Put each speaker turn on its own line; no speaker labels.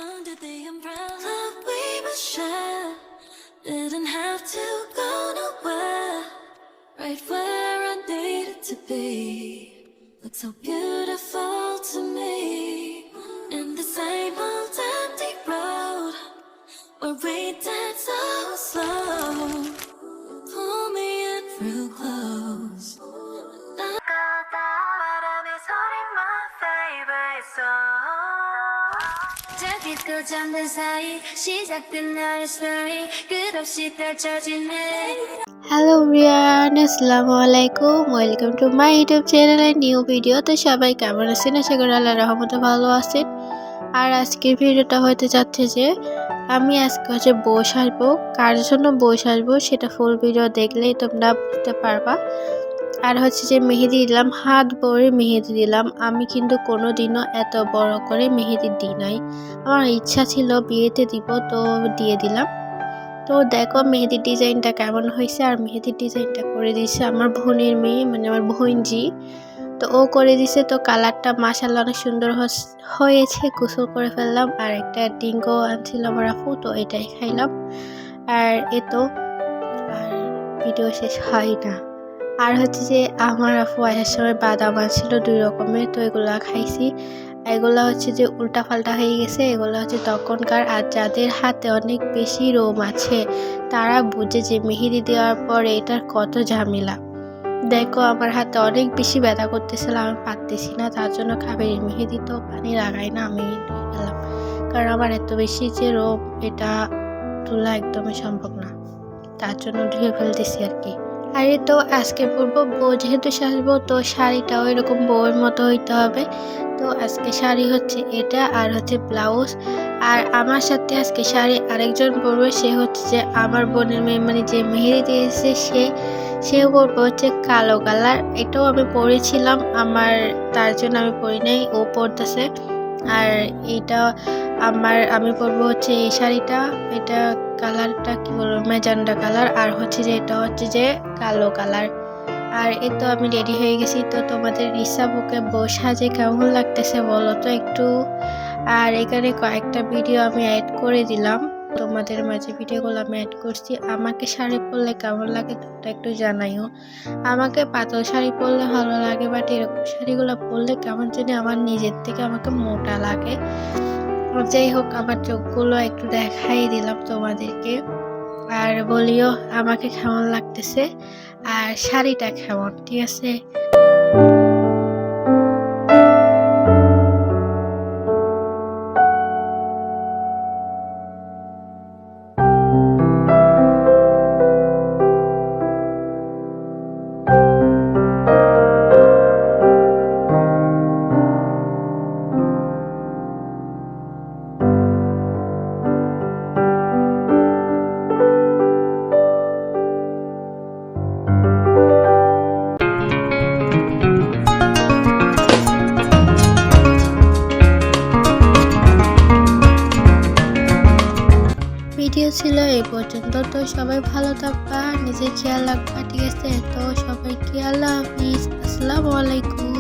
Under the umbrella we were shared, didn't have to go nowhere. Right where I needed to be, looked so beautiful to me. In the same old empty road where we danced so slow. Pull me in real close. My favorite song. 자기도 잠든 사이 시작된 나의 story 끝없이 펼쳐지네.
Hello Riyan, আসসালামু আলাইকুম। Welcome to my YouTube channel and new video. তো সবাই কেমন আছেন? আশা করি আল্লাহর রহমতে ভালো আছেন। আর আজকের ভিডিওটা হতে যাচ্ছে যে আমি আজকে বই সাজবো। কার জন্য বই সাজবো সেটা ফুল ভিডিও দেখলেই তোমরা বুঝতে পারবা। আর যে মেহেদি দিলাম, হাত ভরে মেহেদি দিলাম। আমি কিন্তু কোনোদিনও এত বড় করে মেহেদি দিই নাই। আমার ইচ্ছা ছিল বিয়েতে দিব, তো দিয়ে দিলাম। তো দেখো মেহেদির ডিজাইনটা কেমন হয়েছে। আর মেহেদির ডিজাইনটা করে দিয়েছে আমার বোনের মেয়ে, মানে আমার বোনজি। তো ও করে দিছে। তো কালারটা মাশাআল্লাহ অনেক সুন্দর হয়েছে। গোসল করে ফেললাম। আর একটা ডিঙ্গো আনছিল আমার আপু, তো এটাই খাইলাম। আর আর ভিডিও শেষ হয় না। আর যে আমার আপু আসার সময় বাদাম আনছিল 2 রকমের, তো এগুলা খাইছি। এগুলা যে উল্টা পাল্টা হয়ে গেছে, এগুলা তখনকার। আর যাদের হাতে অনেক বেশি রোম আছে তারা বুঝে যে মেহেদি দেওয়ার পরে এটার কত ঝামেলা। দেখো আমার হাতে অনেক বেশি ব্যথা করতেছিল, আমি পারতেছি না। তার জন্য কাবেরী মেহেদি তো পানি লাগাই না, আমি ধুয়ে ফেললাম। কারণ আমার এত বেশি যে রোম, এটা তোলা একদমই সম্ভব না। তার জন্য ধুয়ে ফেলতেছি আর কি। আর তো আজকে পরবো বউ, যেহেতু সাজবো তো শাড়িটাও এরকম বউয়ের মতো হইতে হবে। তো আজকে শাড়ি এটা, আর ব্লাউজ। আর আমার সাথে আজকে শাড়ি আরেকজন পরবে, সে যে আমার বোনের মেয়ে, মানে যে মেহেদি দিয়েছে সেও পরবে কালো কালার। এটাও আমি পরেছিলাম, তার জন্য আমি পরি নাই, ও পরতেছে। আর এটা আমি পরবো এই শাড়িটা। এটা কালারটা কি বলবো, ম্যাজেন্ডা কালার। আর যে এটা যে কালো কালার। আর আমি রেডি হয়ে গেছি। তো তোমাদের রিসাবুকে বউ সাজে কেমন লাগতেছে বলো তো একটু। আর এখানে কয়েকটা ভিডিও আমি অ্যাড করে দিলাম, তোমাদের মাঝে ভিডিওগুলো আমি অ্যাড করছি। আমাকে শাড়ি পরলে কেমন লাগে তোমরা একটু জানাইও। আমাকে পাতল শাড়ি পরলে ভালো লাগে, বাট এরকম শাড়িগুলো পরলে কেমন জানি আমার নিজের থেকে আমাকে মোটা লাগে। যাই হোক, আমার চোখগুলো একটু দেখাই দিলাম তোমাদেরকে। আর বলিও আমাকে কেমন লাগতেছে আর শাড়িটা কেমন, ঠিক আছে? ভিডিও ছিল এই পর্যন্ত। তো সবাই ভালো থাকবা, নিজের খেয়াল রাখবা, ঠিক আছে? তো সবাইকে আল্লাহ হাফিজ, আসসালামু আলাইকুম।